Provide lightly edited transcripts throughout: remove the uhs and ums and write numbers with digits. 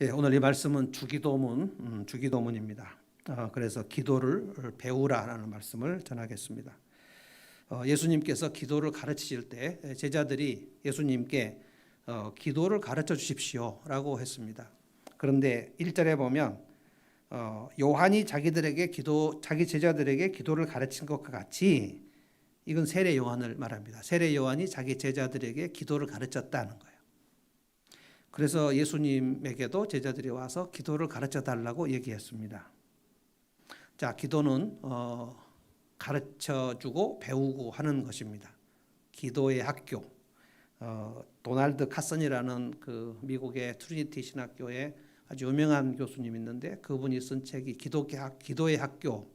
예, 오늘 이 말씀은 주기도문입니다. 그래서 기도를 배우라라는 말씀을 전하겠습니다. 예수님께서 기도를 가르치실 때 제자들이 예수님께 기도를 가르쳐 주십시오라고 했습니다. 그런데 1절에 보면 요한이 자기 제자들에게 기도를 가르친 것과 같이, 이건 세례 요한을 말합니다. 세례 요한이 자기 제자들에게 기도를 가르쳤다는 거예요. 그래서 예수님에게도 제자들이 와서 기도를 가르쳐 달라고 얘기했습니다. 자, 기도는 가르쳐 주고 배우고 하는 것입니다. 기도의 학교. 도널드 카슨이라는 그 미국의 트리니티 신학교에 아주 유명한 교수님이 있는데, 그분이 쓴 책이 기도의 학교.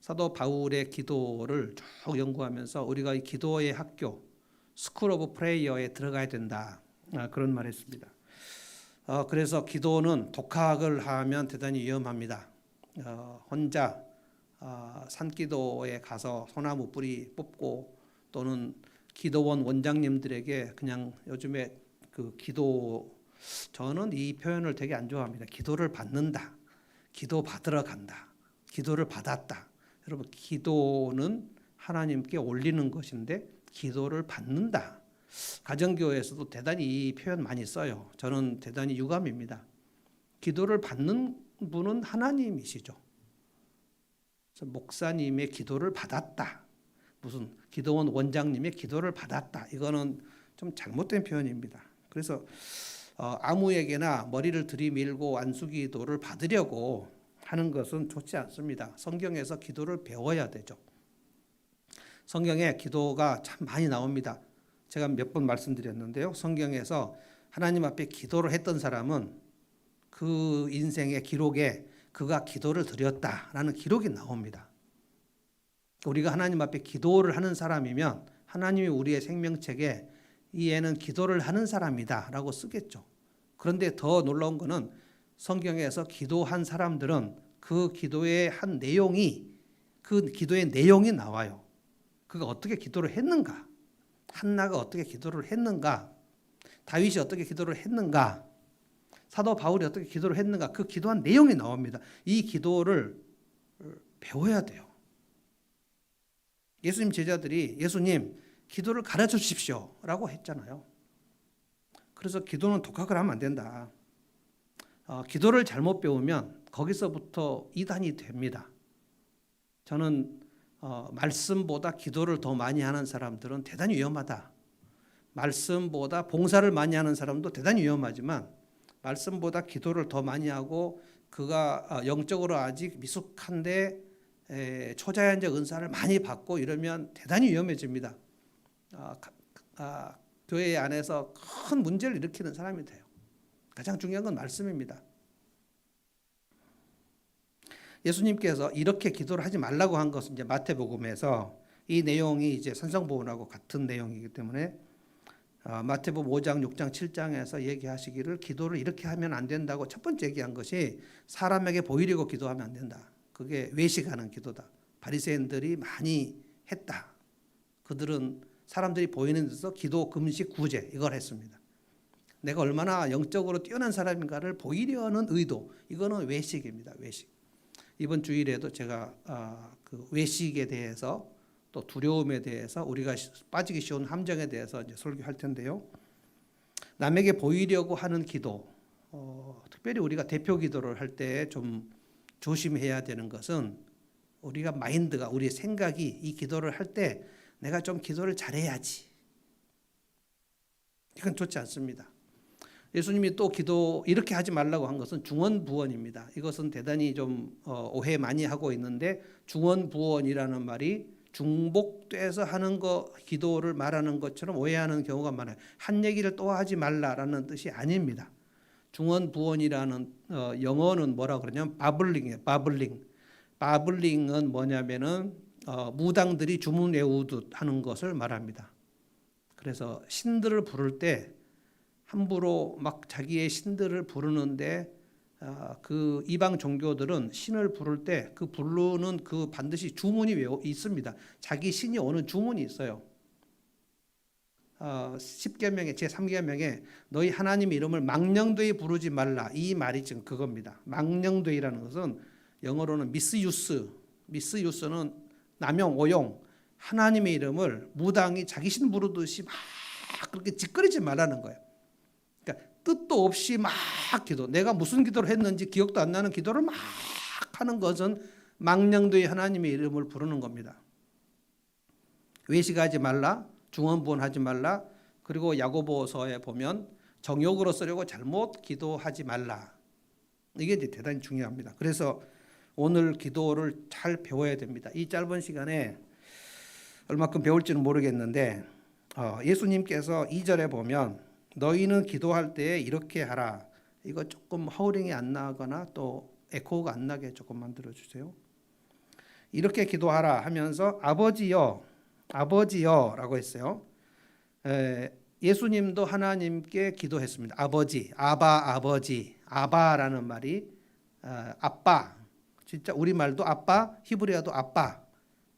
사도 바울의 기도를 쭉 연구하면서 우리가 이 기도의 학교, 스쿨 오브 프레이어에 들어가야 된다, 그런 말을 했습니다. 그래서 기도는 독학을 하면 대단히 위험합니다. 혼자 산기도에 가서 소나무 뿌리 뽑고, 또는 기도원 원장님들에게 그냥 요즘에 저는 이 표현을 되게 안 좋아합니다. 기도를 받는다, 기도 받으러 간다, 기도를 받았다. 여러분, 기도는 하나님께 올리는 것인데 기도를 받는다. 가정교회에서도 대단히 이 표현 많이 써요. 저는 대단히 유감입니다. 기도를 받는 분은 하나님이시죠. 그래서 목사님의 기도를 받았다, 무슨 기도원 원장님의 기도를 받았다, 이거는 좀 잘못된 표현입니다. 그래서 아무에게나 머리를 들이밀고 안수기도를 받으려고 하는 것은 좋지 않습니다. 성경에서 기도를 배워야 되죠. 성경에 기도가 참 많이 나옵니다. 제가 몇 번 말씀드렸는데요. 성경에서 하나님 앞에 기도를 했던 사람은 그 인생의 기록에 그가 기도를 드렸다라는 기록이 나옵니다. 우리가 하나님 앞에 기도를 하는 사람이면 하나님이 우리의 생명책에 이 애는 기도를 하는 사람이다 라고 쓰겠죠. 그런데 더 놀라운 것은 성경에서 기도한 사람들은 그 기도의 내용이 나와요. 그가 어떻게 기도를 했는가, 한나가 어떻게 기도를 했는가, 다윗이 어떻게 기도를 했는가, 사도 바울이 어떻게 기도를 했는가, 그 기도한 내용이 나옵니다. 이 기도를 배워야 돼요. 예수님 제자들이 예수님 기도를 가르쳐 주십시오 라고 했잖아요. 그래서 기도는 독학을 하면 안 된다. 기도를 잘못 배우면 거기서부터 이단이 됩니다. 저는 말씀보다 기도를 더 많이 하는 사람들은 대단히 위험하다. 말씀보다 봉사를 많이 하는 사람도 대단히 위험하지만, 말씀보다 기도를 더 많이 하고 그가 영적으로 아직 미숙한데 초자연적 은사를 많이 받고 이러면 대단히 위험해집니다. 교회 안에서 큰 문제를 일으키는 사람이 돼요. 가장 중요한 건 말씀입니다. 예수님께서 이렇게 기도를 하지 말라고 한 것은 이제 마태복음에서, 이 내용이 이제 산성보훈하고 같은 내용이기 때문에 마태복음 5장, 6장, 7장에서 얘기하시기를 기도를 이렇게 하면 안 된다고 첫 번째 얘기한 것이, 사람에게 보이려고 기도하면 안 된다. 그게 외식하는 기도다. 바리새인들이 많이 했다. 그들은 사람들이 보이는 데서 기도, 금식, 구제 이걸 했습니다. 내가 얼마나 영적으로 뛰어난 사람인가를 보이려는 의도, 이거는 외식입니다. 외식. 이번 주일에도 제가 그 외식에 대해서, 또 두려움에 대해서, 우리가 빠지기 쉬운 함정에 대해서 이제 설교할 텐데요. 남에게 보이려고 하는 기도, 특별히 우리가 대표 기도를 할 때 좀 조심해야 되는 것은, 우리가 마인드가, 우리의 생각이 이 기도를 할 때 내가 좀 기도를 잘해야지, 이건 좋지 않습니다. 예수님이 또 기도 이렇게 하지 말라고 한 것은 중언부언입니다. 이것은 대단히 좀 오해 많이 하고 있는데, 중언부언이라는 말이 중복돼서 하는 거, 기도를 말하는 것처럼 오해하는 경우가 많아요. 한 얘기를 또 하지 말라라는 뜻이 아닙니다. 중언부언이라는 영어는 뭐라고 그러냐면 바블링이에요. 바블링은 뭐냐면은 무당들이 주문 외우듯 하는 것을 말합니다. 그래서 신들을 부를 때 함부로 막 자기의 신들을 부르는데, 그 이방 종교들은 신을 부를 때 그 부르는 그 반드시 주문이 있습니다. 자기 신이 오는 주문이 있어요. 10계명의 제3계명에 너희 하나님의 이름을 망령되이 부르지 말라, 이 말이 지금 그겁니다. 망령되이라는 것은 영어로는 미스유스는 남용, 오용, 하나님의 이름을 무당이 자기 신 부르듯이 막 그렇게 짓거리지 말라는 거예요. 그러니까 뜻도 없이 막 기도, 내가 무슨 기도를 했는지 기억도 안 나는 기도를 막 하는 것은 망령되이 하나님의 이름을 부르는 겁니다. 외식하지 말라, 중언부언하지 말라, 그리고 야고보서에 보면 정욕으로 쓰려고 잘못 기도하지 말라. 이게 이제 대단히 중요합니다. 그래서 오늘 기도를 잘 배워야 됩니다. 이 짧은 시간에 얼마큼 배울지는 모르겠는데 예수님께서 2절에 보면 너희는 기도할 때 이렇게 하라. 이거 조금 허우링이 안 나거나 또 에코가 안 나게 조금 만들어 주세요. 이렇게 기도하라 하면서 아버지여라고 했어요. 예수님도 하나님께 기도했습니다. 아버지, 아버지, 아바라는 말이 아빠, 진짜 우리말도 아빠, 히브리어도 아빠.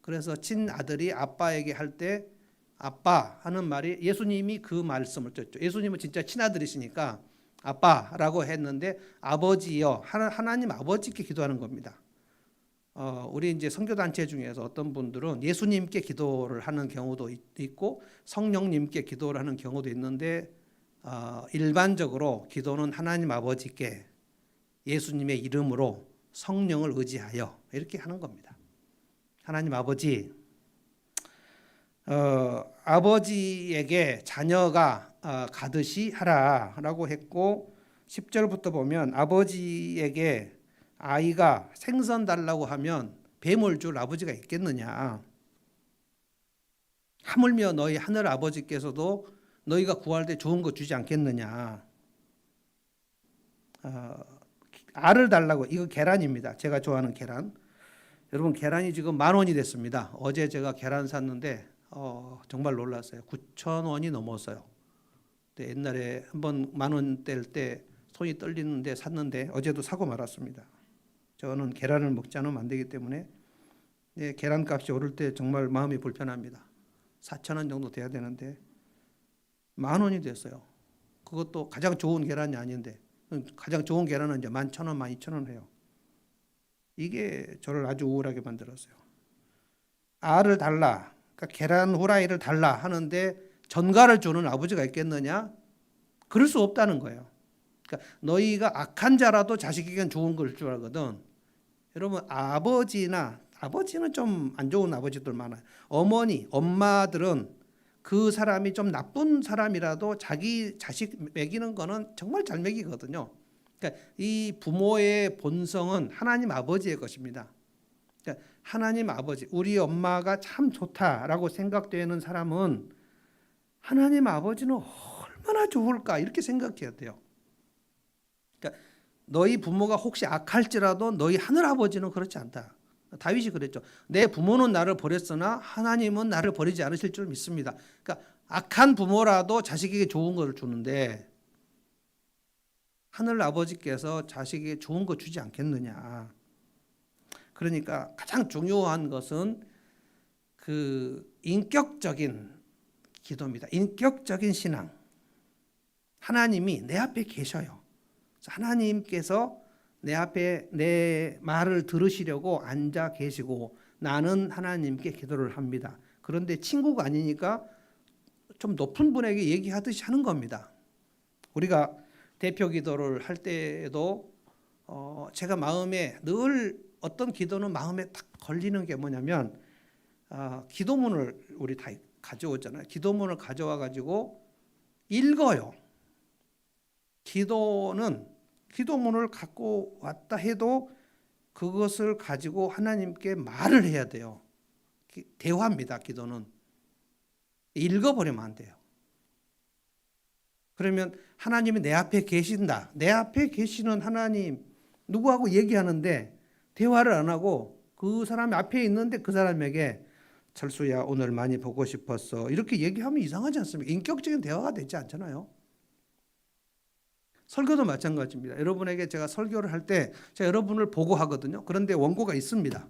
그래서 친아들이 아빠에게 할 때 아빠 하는 말이 예수님이 그 말씀을 줬죠. 예수님은 진짜 친아들이시니까 아빠라고 했는데 아버지여, 하나님 아버지께 기도하는 겁니다. 우리 이제 선교단체 중에서 어떤 분들은 예수님께 기도를 하는 경우도 있고 성령님께 기도를 하는 경우도 있는데 일반적으로 기도는 하나님 아버지께 예수님의 이름으로 성령을 의지하여 이렇게 하는 겁니다. 하나님 아버지, 아버지에게 자녀가 가듯이 하라라고 했고 10절부터 보면 아버지에게 아이가 생선 달라고 하면 뱀을 줄 아버지가 있겠느냐. 하물며 너희 하늘 아버지께서도 너희가 구할 때 좋은 거 주지 않겠느냐. 알을 달라고, 이거 계란입니다. 제가 좋아하는 계란. 여러분 계란이 지금 10,000원이 됐습니다. 어제 제가 계란 샀는데 정말 놀랐어요. 9,000원이 넘었어요. 옛날에 한번 10,000원 뗄 때 손이 떨리는데 샀는데 어제도 사고 말았습니다. 저는 계란을 먹지 않으면 안 되기 때문에 계란값이 오를 때 정말 마음이 불편합니다. 4,000원 정도 돼야 되는데 10,000원이 됐어요. 그것도 가장 좋은 계란이 아닌데 가장 좋은 계란은 이제 11,000원, 12,000원 해요. 이게 저를 아주 우울하게 만들었어요. 알을 달라, 그러니까 계란 후라이를 달라 하는데 전갈을 주는 아버지가 있겠느냐? 그럴 수 없다는 거예요. 그러니까 너희가 악한 자라도 자식에겐 좋은 걸 줄 알거든. 여러분 아버지는 좀 안 좋은 아버지들 많아요. 엄마들은 그 사람이 좀 나쁜 사람이라도 자기 자식 먹이는 거는 정말 잘 먹이거든요. 그러니까 이 부모의 본성은 하나님 아버지의 것입니다. 그러니까 하나님 아버지, 우리 엄마가 참 좋다라고 생각되는 사람은 하나님 아버지는 얼마나 좋을까 이렇게 생각해야 돼요. 그러니까 너희 부모가 혹시 악할지라도 너희 하늘 아버지는 그렇지 않다. 다윗이 그랬죠. 내 부모는 나를 버렸으나 하나님은 나를 버리지 않으실 줄 믿습니다. 그러니까 악한 부모라도 자식에게 좋은 것을 주는데 하늘 아버지께서 자식에게 좋은 거 주지 않겠느냐. 그러니까 가장 중요한 것은 그 인격적인 기도입니다. 인격적인 신앙. 하나님이 내 앞에 계셔요. 하나님께서 내 앞에 내 말을 들으시려고 앉아 계시고 나는 하나님께 기도를 합니다. 그런데 친구가 아니니까 좀 높은 분에게 얘기하듯이 하는 겁니다. 우리가 대표 기도를 할 때에도 제가 마음에 늘 어떤 기도는 마음에 딱 걸리는 게 뭐냐면 기도문을 우리 다 가져오잖아요. 기도문을 가져와 가지고 읽어요. 기도문을 갖고 왔다 해도 그것을 가지고 하나님께 말을 해야 돼요. 대화입니다. 기도는 읽어버리면 안 돼요. 그러면 하나님이 내 앞에 계신다. 내 앞에 계시는 하나님 누구하고 얘기하는데 대화를 안 하고 그 사람이 앞에 있는데 그 사람에게 철수야 오늘 많이 보고 싶었어 이렇게 얘기하면 이상하지 않습니까? 인격적인 대화가 되지 않잖아요. 설교도 마찬가지입니다. 여러분에게 제가 설교를 할 때 제가 여러분을 보고 하거든요. 그런데 원고가 있습니다.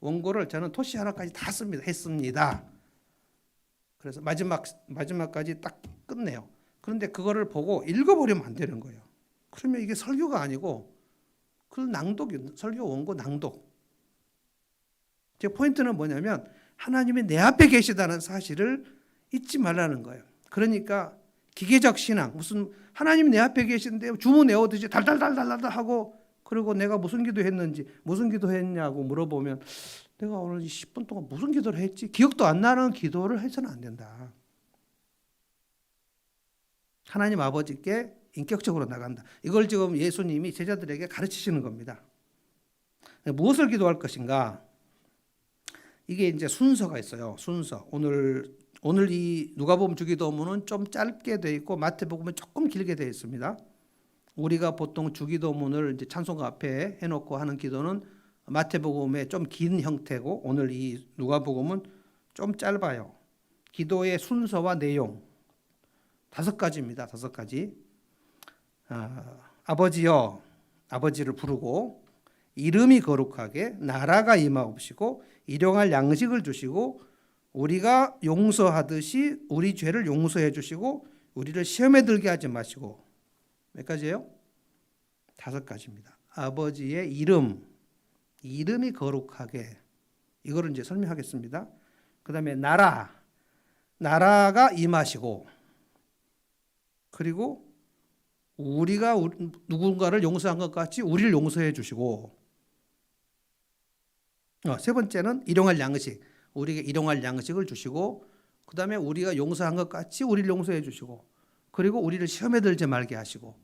원고를 저는 토시 하나까지 다 했습니다. 그래서 마지막까지 딱 끝내요. 그런데 그거를 보고 읽어버리면 안 되는 거예요. 그러면 이게 설교가 아니고 그 낭독이 설교 원고 낭독. 제 포인트는 뭐냐면 하나님이 내 앞에 계시다는 사실을 잊지 말라는 거예요. 그러니까 기계적 신앙, 무슨 하나님이 내 앞에 계신데 주문 외우듯이 달달달달달 하고 그리고 내가 무슨 기도했는지 무슨 기도했냐고 물어보면 내가 오늘 10분 동안 무슨 기도를 했지? 기억도 안 나는 기도를 해서는 안 된다. 하나님 아버지께 인격적으로 나간다. 이걸 지금 예수님이 제자들에게 가르치시는 겁니다. 무엇을 기도할 것인가? 이게 이제 순서가 있어요. 순서. 오늘 이 누가복음 주기도문은 좀 짧게 돼 있고 마태복음은 조금 길게 돼 있습니다. 우리가 보통 주기도문을 이제 찬송가 앞에 해놓고 하는 기도는 마태복음의 좀 긴 형태고 오늘 이 누가복음은 좀 짧아요. 기도의 순서와 내용 5가지입니다. 5가지. 아버지여, 아버지를 부르고 이름이 거룩하게 나라가 임하옵시고 일용할 양식을 주시고 우리가 용서하듯이 우리 죄를 용서해 주시고 우리를 시험에 들게 하지 마시고 몇 가지예요? 5가지입니다. 아버지의 이름이 거룩하게 이거를 이제 설명하겠습니다. 그 다음에 나라가 임하시고 그리고 우리가 누군가를 용서한 것 같이 우리를 용서해 주시고 세 번째는 일용할 양식 우리에게 일용할 양식을 주시고 그 다음에 우리가 용서한 것 같이 우리를 용서해 주시고 그리고 우리를 시험에 들지 말게 하시고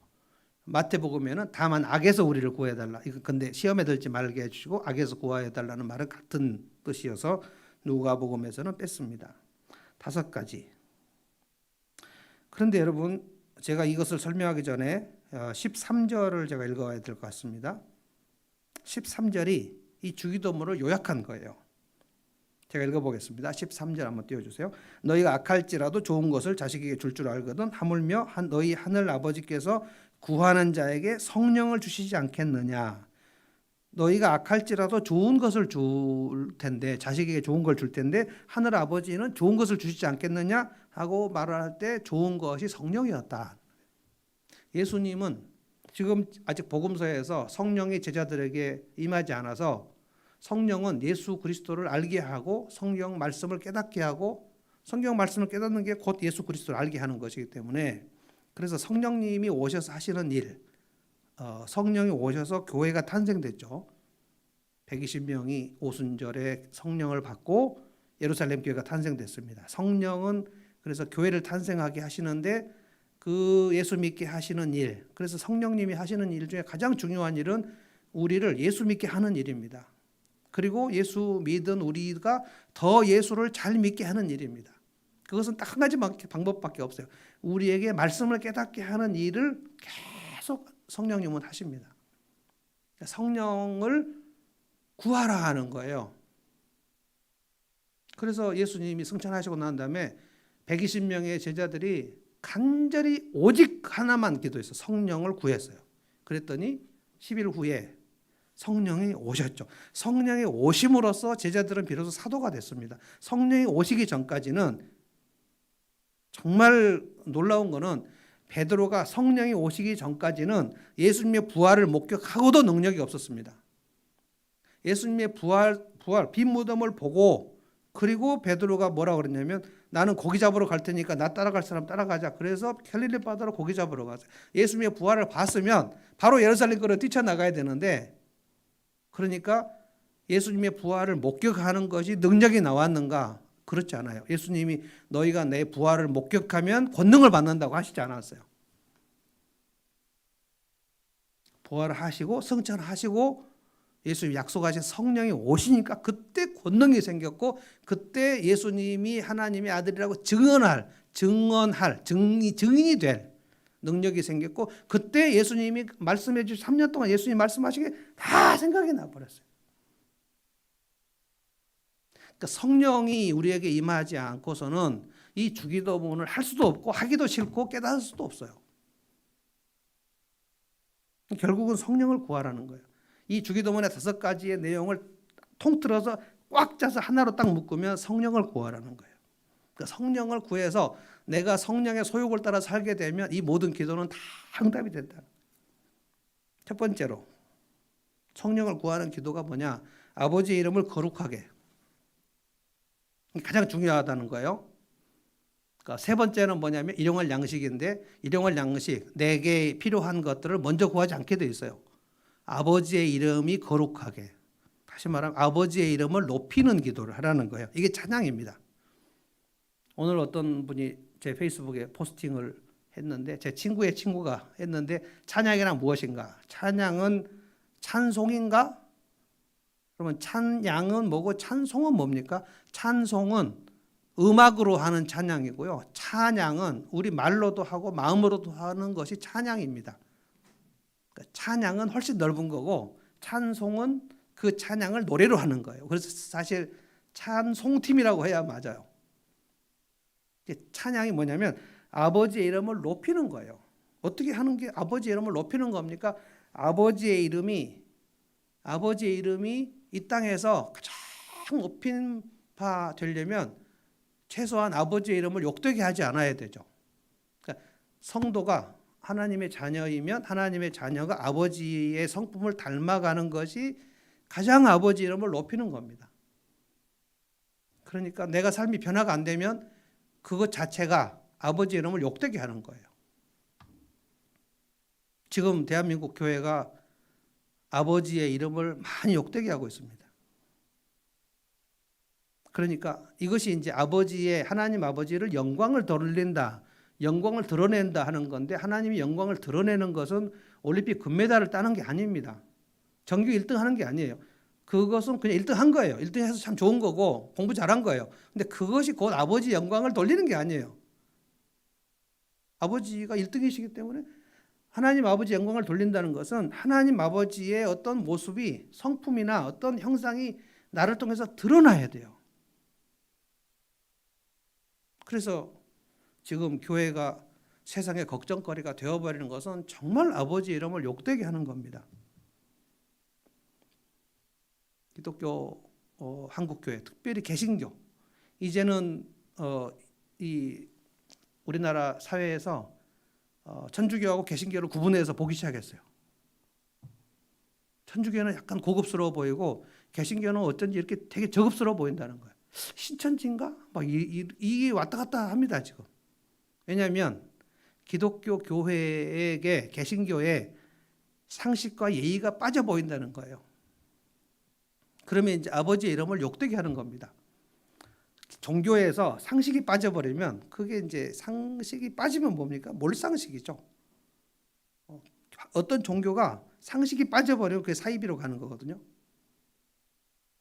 마태복음에는 다만 악에서 우리를 구해달라. 근데 시험에 들지 말게 해주시고 악에서 구해달라는 말은 같은 뜻이어서 누가복음에서는 뺐습니다. 5가지. 그런데 여러분 제가 이것을 설명하기 전에 13절을 제가 읽어야 될 것 같습니다. 13절이 이 주기도문을 요약한 거예요. 제가 읽어보겠습니다. 13절 한번 띄워주세요. 너희가 악할지라도 좋은 것을 자식에게 줄 알거든 하물며 너희 하늘 아버지께서 구하는 자에게 성령을 주시지 않겠느냐. 너희가 악할지라도 좋은 것을 줄 텐데 자식에게 좋은 걸 줄 텐데 하늘 아버지는 좋은 것을 주시지 않겠느냐 하고 말할 때 좋은 것이 성령이었다. 예수님은 지금 아직 복음서에서 성령이 제자들에게 임하지 않아서 성령은 예수 그리스도를 알게 하고 성경 말씀을 깨닫게 하고 성경 말씀을 깨닫는 게 곧 예수 그리스도를 알게 하는 것이기 때문에 그래서 성령님이 오셔서 하시는 일 성령이 오셔서 교회가 탄생됐죠. 120명이 오순절에 성령을 받고 예루살렘 교회가 탄생됐습니다. 성령은 그래서 교회를 탄생하게 하시는데 그 예수 믿게 하시는 일 그래서 성령님이 하시는 일 중에 가장 중요한 일은 우리를 예수 믿게 하는 일입니다. 그리고 예수 믿은 우리가 더 예수를 잘 믿게 하는 일입니다. 그것은 딱 한 가지 방법밖에 없어요. 우리에게 말씀을 깨닫게 하는 일을 계속 성령님은 하십니다. 성령을 구하라 하는 거예요. 그래서 예수님이 승천하시고 난 다음에 120명의 제자들이 간절히 오직 하나만 기도했어요. 성령을 구했어요. 그랬더니 10일 후에 성령이 오셨죠. 성령이 오심으로써 제자들은 비로소 사도가 됐습니다. 성령이 오시기 전까지는 정말 놀라운 거는 베드로가 성령이 오시기 전까지는 예수님의 부활을 목격하고도 능력이 없었습니다. 예수님의 부활 빈 무덤을 보고 그리고 베드로가 뭐라고 그랬냐면 나는 고기 잡으러 갈 테니까 나 따라갈 사람 따라가자. 그래서 갈릴리 바다로 고기 잡으러 갔어요. 예수님의 부활을 봤으면 바로 예루살렘으로 뛰쳐나가야 되는데 그러니까 예수님의 부활을 목격하는 것이 능력이 나왔는가? 그렇지 않아요. 예수님이 너희가 내 부활을 목격하면 권능을 받는다고 하시지 않았어요. 부활하시고 성천하시고 예수님이 약속하신 성령이 오시니까 그때 권능이 생겼고 그때 예수님이 하나님의 아들이라고 증인이 될 능력이 생겼고 그때 예수님이 말씀해 주신 3년 동안 예수님이 말씀하시게 다 생각이 나버렸어요. 그러니까 성령이 우리에게 임하지 않고서는 이 주기도문을 할 수도 없고 하기도 싫고 깨달을 수도 없어요. 결국은 성령을 구하라는 거예요. 이 주기도문의 5가지의 내용을 통틀어서 꽉 짜서 하나로 딱 묶으면 성령을 구하라는 거예요. 성령을 구해서 내가 성령의 소욕을 따라 살게 되면 이 모든 기도는 다 응답이 된다. 첫 번째로 성령을 구하는 기도가 뭐냐? 아버지의 이름을 거룩하게. 가장 중요하다는 거예요. 그러니까 세 번째는 뭐냐면 일용할 양식인데, 일용할 양식, 내게 필요한 것들을 먼저 구하지 않게 돼 있어요. 아버지의 이름이 거룩하게. 다시 말하면 아버지의 이름을 높이는 기도를 하라는 거예요. 이게 찬양입니다. 오늘 어떤 분이 제 페이스북에 포스팅을 했는데, 제 친구의 친구가 했는데, 찬양이란 무엇인가? 찬양은 찬송인가? 그러면 찬양은 뭐고 찬송은 뭡니까? 찬송은 음악으로 하는 찬양이고요. 찬양은 우리 말로도 하고 마음으로도 하는 것이 찬양입니다. 그러니까 찬양은 훨씬 넓은 거고, 찬송은 그 찬양을 노래로 하는 거예요. 그래서 사실 찬송팀이라고 해야 맞아요. 찬양이 뭐냐면 아버지의 이름을 높이는 거예요. 어떻게 하는 게 아버지의 이름을 높이는 겁니까? 아버지의 이름이 이 땅에서 가장 높인 바 되려면 최소한 아버지의 이름을 욕되게 하지 않아야 되죠. 그러니까 성도가 하나님의 자녀이면 하나님의 자녀가 아버지의 성품을 닮아가는 것이 가장 아버지 이름을 높이는 겁니다. 그러니까 내가 삶이 변화가 안 되면 그것 자체가 아버지 이름을 욕되게 하는 거예요. 지금 대한민국 교회가 아버지의 이름을 많이 욕되게 하고 있습니다. 그러니까 이것이 이제 하나님 아버지를 영광을 돌린다, 영광을 드러낸다 하는 건데, 하나님이 영광을 드러내는 것은 올림픽 금메달을 따는 게 아닙니다. 전교 1등 하는 게 아니에요. 그것은 그냥 1등 한 거예요. 1등 해서 참 좋은 거고 공부 잘한 거예요. 근데 그것이 곧 아버지 영광을 돌리는 게 아니에요. 아버지가 1등이시기 때문에 하나님 아버지 영광을 돌린다는 것은 하나님 아버지의 어떤 모습이, 성품이나 어떤 형상이 나를 통해서 드러나야 돼요. 그래서 지금 교회가 세상의 걱정거리가 되어버리는 것은 정말 아버지 이름을 욕되게 하는 겁니다. 기독교 한국교회, 특별히 개신교, 이제는 이 우리나라 사회에서 천주교하고 개신교를 구분해서 보기 시작했어요. 천주교는 약간 고급스러워 보이고 개신교는 어쩐지 이렇게 되게 저급스러워 보인다는 거예요. 신천지인가? 막 이게 왔다 갔다 합니다 지금. 왜냐하면 기독교 교회에게 개신교의 상식과 예의가 빠져 보인다는 거예요. 그러면 이제 아버지의 이름을 욕되게 하는 겁니다. 종교에서 상식이 빠져버리면, 그게 이제 상식이 빠지면 뭡니까? 몰상식이죠. 어떤 종교가 상식이 빠져버리면 그게 사이비로 가는 거거든요.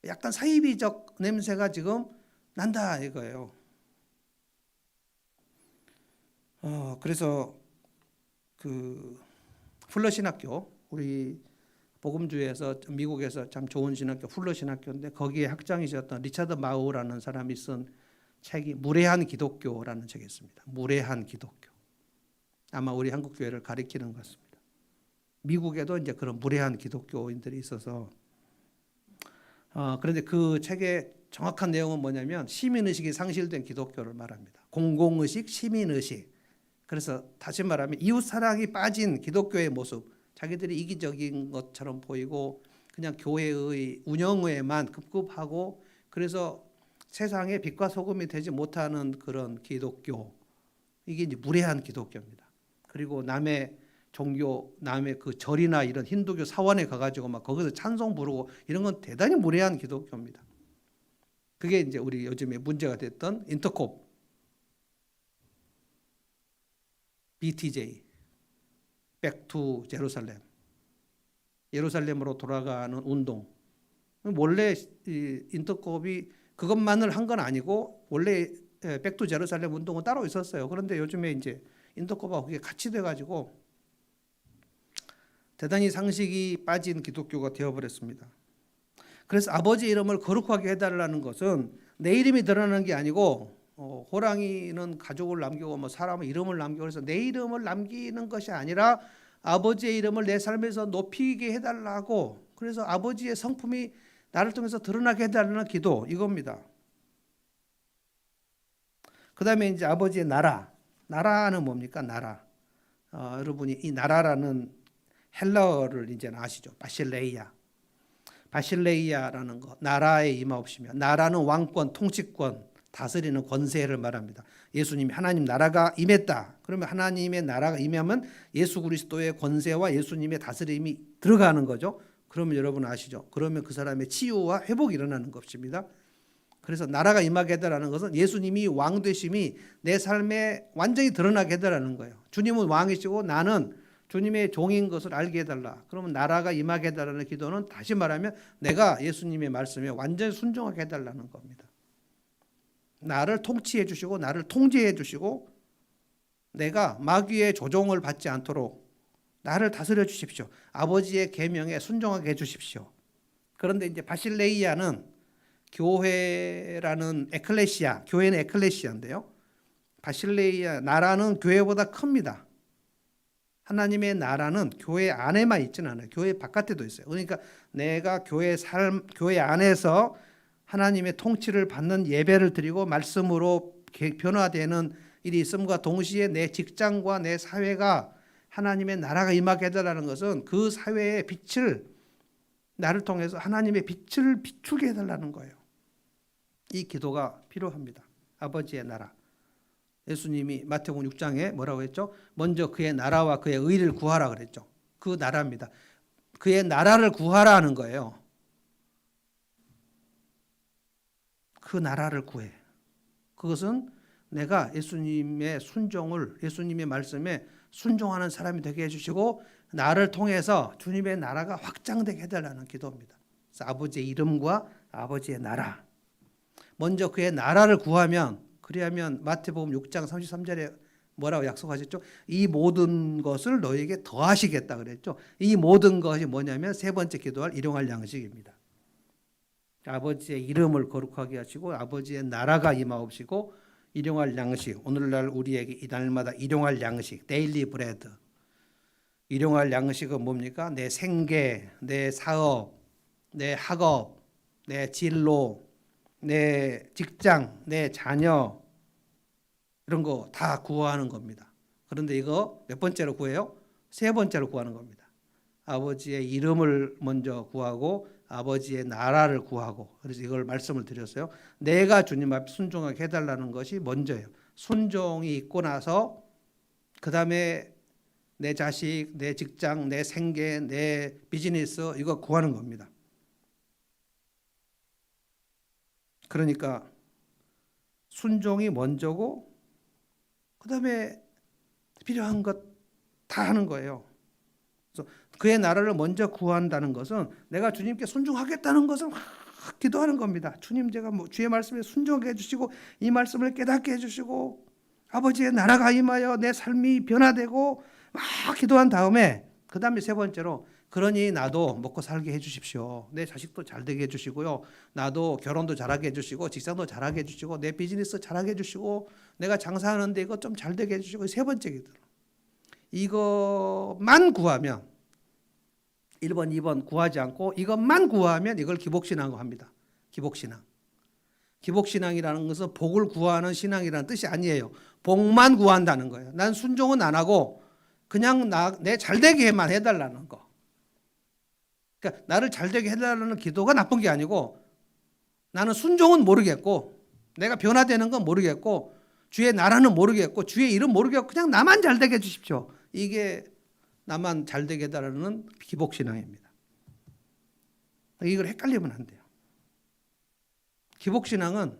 약간 사이비적 냄새가 지금 난다 이거예요. 그래서 그 풀러 신학교, 우리 복음주에서 미국에서 참 좋은 신학교 풀러 신학교인데, 거기에 학장이셨던 리차드 마우라는 사람이 쓴 책이 무례한 기독교라는 책이 있습니다. 무례한 기독교. 아마 우리 한국 교회를 가리키는 것 같습니다. 미국에도 이제 그런 무례한 기독교인들이 있어서, 그런데 그 책의 정확한 내용은 뭐냐면 시민의식이 상실된 기독교를 말합니다. 공공의식, 시민의식. 그래서 다시 말하면 이웃사랑이 빠진 기독교의 모습, 자기들이 이기적인 것처럼 보이고 그냥 교회의 운영에만 급급하고, 그래서 세상에 빛과 소금이 되지 못하는 그런 기독교, 이게 이제 무례한 기독교입니다. 그리고 남의 종교, 남의 그 절이나 이런 힌두교 사원에 가가지고 막 거기서 찬송 부르고 이런 건 대단히 무례한 기독교입니다. 그게 이제 우리 요즘에 문제가 됐던 인터콥, BTJ, 백투 제루살렘, 예루살렘으로 돌아가는 운동. 원래 인터콥이 그것만을 한 건 아니고 원래 백투 제루살렘 운동은 따로 있었어요. 그런데 요즘에 이제 인터콥하고 그게 같이 돼가지고 대단히 상식이 빠진 기독교가 되어버렸습니다. 그래서 아버지 이름을 거룩하게 해달라는 것은 내 이름이 드러나는 게 아니고, 호랑이는 가족을 남기고 뭐 사람은 이름을 남기고, 그래서 내 이름을 남기는 것이 아니라 아버지의 이름을 내 삶에서 높이게 해달라고, 그래서 아버지의 성품이 나를 통해서 드러나게 해달라는 기도, 이겁니다. 그다음에 이제 아버지의 나라. 나라는 뭡니까? 나라. 여러분이 이 나라라는 헬라어를 이제 아시죠? 바실레이아. 바실레이아라는 거, 나라에 임하옵시며, 나라는 왕권, 통치권, 다스리는 권세를 말합니다. 예수님이 하나님 나라가 임했다. 그러면 하나님의 나라가 임하면 예수 그리스도의 권세와 예수님의 다스림이 들어가는 거죠. 그러면 여러분 아시죠? 그러면 그 사람의 치유와 회복이 일어나는 것입니다. 그래서 나라가 임하게 되라는 것은 예수님이 왕 되심이 내 삶에 완전히 드러나게 되라는 거예요. 주님은 왕이시고 나는 주님의 종인 것을 알게 해달라. 그러면 나라가 임하게 해달라는 기도는 다시 말하면 내가 예수님의 말씀에 완전히 순종하게 해달라는 겁니다. 나를 통치해 주시고 나를 통제해 주시고 내가 마귀의 조종을 받지 않도록 나를 다스려 주십시오. 아버지의 계명에 순종하게 해 주십시오. 그런데 이제 바실레이아는 교회라는 에클레시아, 교회는 에클레시아인데요. 바실레이아 나라는 교회보다 큽니다. 하나님의 나라는 교회 안에만 있지는 않아요. 교회 바깥에도 있어요. 그러니까 내가 교회 안에서 하나님의 통치를 받는 예배를 드리고 말씀으로 변화되는 일이 있음과 동시에 내 직장과 내 사회가 하나님의 나라가 임하게 해달라는 것은 그 사회의 빛을 나를 통해서 하나님의 빛을 비추게 해달라는 거예요. 이 기도가 필요합니다. 아버지의 나라. 예수님이 마태복음 6장에 뭐라고 했죠? 먼저 그의 나라와 그의 의를 구하라 그랬죠. 그 나라입니다. 그의 나라를 구하라 하는 거예요. 그 나라를 구해. 그것은 내가 예수님의 순종을, 예수님의 말씀에 순종하는 사람이 되게 해주시고 나를 통해서 주님의 나라가 확장되게 해달라는 기도입니다. 그래서 아버지의 이름과 아버지의 나라. 먼저 그의 나라를 구하면, 그리하면 마태복음 6장 33절에 뭐라고 약속하셨죠? 이 모든 것을 너에게 더하시겠다 그랬죠. 이 모든 것이 뭐냐면 세 번째 기도할 일용할 양식입니다. 아버지의 이름을 거룩하게 하시고 아버지의 나라가 임하옵시고 일용할 양식, 오늘날 우리에게 이날마다 일용할 양식, 데일리 브레드. 일용할 양식은 뭡니까? 내 생계, 내 사업, 내 학업, 내 진로, 내 직장, 내 자녀 이런 거 다 구하는 겁니다. 그런데 이거 몇 번째로 구해요? 세 번째로 구하는 겁니다. 아버지의 이름을 먼저 구하고 아버지의 나라를 구하고, 그래서 이걸 말씀을 드렸어요. 내가 주님 앞에 순종하게 해달라는 것이 먼저예요. 순종이 있고 나서 그 다음에 내 자식, 내 직장, 내 생계, 내 비즈니스 이거 구하는 겁니다. 그러니까 순종이 먼저고 그 다음에 필요한 것 다 하는 거예요. 그래서 그의 나라를 먼저 구한다는 것은 내가 주님께 순종하겠다는 것을 막 기도하는 겁니다. 주님, 제가 주의 말씀에 순종해 주시고 이 말씀을 깨닫게 해주시고 아버지의 나라가 임하여 내 삶이 변화되고 막 기도한 다음에 그 다음에 세 번째로 그러니 나도 먹고 살게 해주십시오. 내 자식도 잘 되게 해주시고요. 나도 결혼도 잘하게 해주시고 직장도 잘하게 해주시고 내 비즈니스 잘하게 해주시고 내가 장사하는데 이거 좀 잘 되게 해주시고 세 번째 기도. 이것만 구하면 1번, 2번 구하지 않고 이것만 구하면 이걸 기복신앙이라고 합니다. 기복신앙. 기복신앙이라는 것은 복을 구하는 신앙이라는 뜻이 아니에요. 복만 구한다는 거예요. 난 순종은 안 하고 그냥 내 잘되게만 해달라는 거. 그러니까 나를 잘되게 해달라는 기도가 나쁜 게 아니고 나는 순종은 모르겠고 내가 변화되는 건 모르겠고 주의 나라는 모르겠고 주의 이름 모르겠고 그냥 나만 잘되게 해주십시오. 이게 나만 잘되게 해달라는 기복신앙입니다. 이걸 헷갈리면 안 돼요. 기복신앙은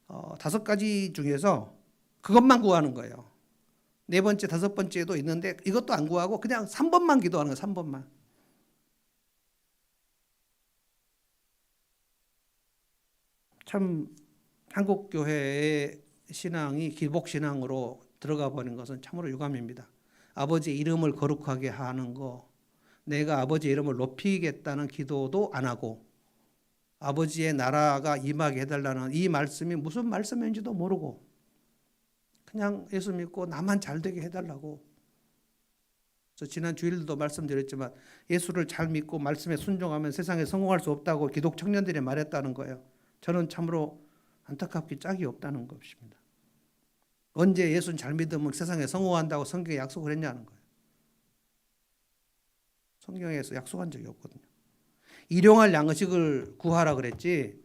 5가지 중에서 그것만 구하는 거예요. 4번째, 5번째도 있는데 이것도 안 구하고 그냥 3번만 기도하는 거예요. 3번만. 참 한국 교회의 신앙이 기복신앙으로 들어가 버린 것은 참으로 유감입니다. 아버지의 이름을 거룩하게 하는 거, 내가 아버지의 이름을 높이겠다는 기도도 안 하고 아버지의 나라가 임하게 해달라는 이 말씀이 무슨 말씀인지도 모르고 그냥 예수 믿고 나만 잘되게 해달라고. 그래서 지난 주일도 말씀드렸지만 예수를 잘 믿고 말씀에 순종하면 세상에 성공할 수 없다고 기독 청년들이 말했다는 거예요. 저는 참으로 안타깝게 짝이 없다는 것입니다. 언제 예수님 잘 믿으면 세상에 성공한다고 성경에 약속을 했냐는 거예요. 성경에서 약속한 적이 없거든요. 일용할 양식을 구하라 그랬지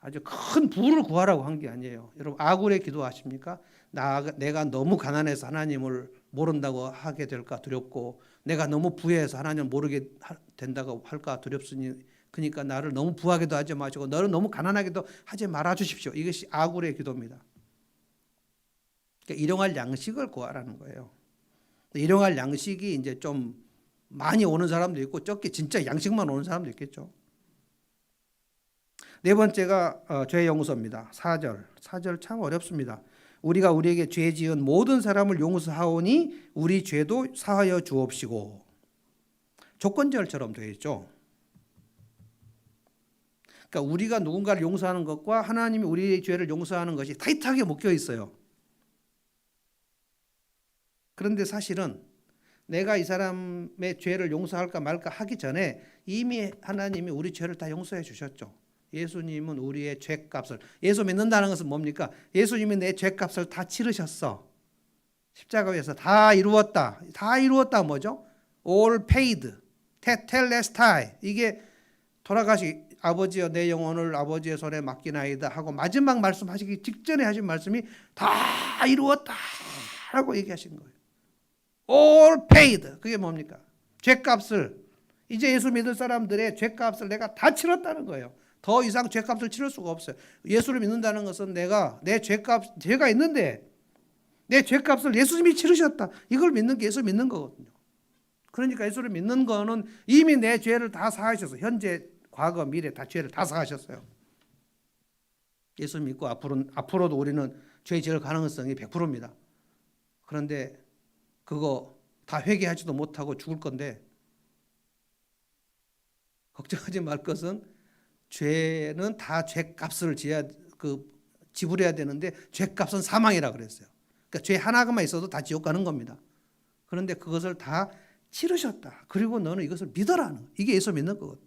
아주 큰 부를 구하라고 한 게 아니에요. 여러분 아굴에 기도하십니까? 내가 너무 가난해서 하나님을 모른다고 하게 될까 두렵고 내가 너무 부해서 하나님을 모르게 된다고 할까 두렵으니 그러니까 나를 너무 부하게도 하지 마시고 너를 너무 가난하게도 하지 말아 주십시오. 이것이 아굴의 기도입니다. 그러니까 일용할 양식을 구하라는 거예요. 일용할 양식이 이제 좀 많이 오는 사람도 있고 적게 진짜 양식만 오는 사람도 있겠죠. 네 번째가 죄 용서입니다. 4절 참 어렵습니다. 우리가 우리에게 죄 지은 모든 사람을 용서하오니 우리 죄도 사하여 주옵시고. 조건절처럼 되어 있죠. 그러니까 우리가 누군가를 용서하는 것과 하나님이 우리의 죄를 용서하는 것이 타이트하게 묶여 있어요. 그런데 사실은 내가 이 사람의 죄를 용서할까 말까 하기 전에 이미 하나님이 우리 죄를 다 용서해 주셨죠. 예수님은 우리의 죄값을, 예수 믿는다는 것은 뭡니까? 예수님이 내 죄값을 다 치르셨어. 십자가 위에서 다 이루었다. 다 이루었다 뭐죠? All paid, tetelestai. 이게 돌아가시 아버지여 내 영혼을 아버지의 손에 맡기나이다 하고 마지막 말씀하시기 직전에 하신 말씀이 다 이루었다 라고 얘기하신 거예요. All paid. 그게 뭡니까? 죄값을, 이제 예수 믿을 사람들의 죄값을 내가 다 치렀다는 거예요. 더 이상 죄값을 치를 수가 없어요. 예수를 믿는다는 것은 내가 내 죄가 있는데 내 죄값을 예수님이 치르셨다. 이걸 믿는 게 예수 믿는 거거든요. 그러니까 예수를 믿는 거는 이미 내 죄를 다 사하셨어요. 현재, 과거, 미래 다 죄를 다 사하셨어요. 예수 믿고 앞으로도 우리는 죄 지을 가능성이 100%입니다. 그런데 그거 다 회개하지도 못하고 죽을 건데 걱정하지 말 것은 죄는 다 죄값을 지불해야 되는데 죄값은 사망이라 그랬어요. 그러니까 죄 하나만 있어도 다 지옥 가는 겁니다. 그런데 그것을 다 치르셨다. 그리고 너는 이것을 믿어라는, 이게 예수 믿는 거거든요.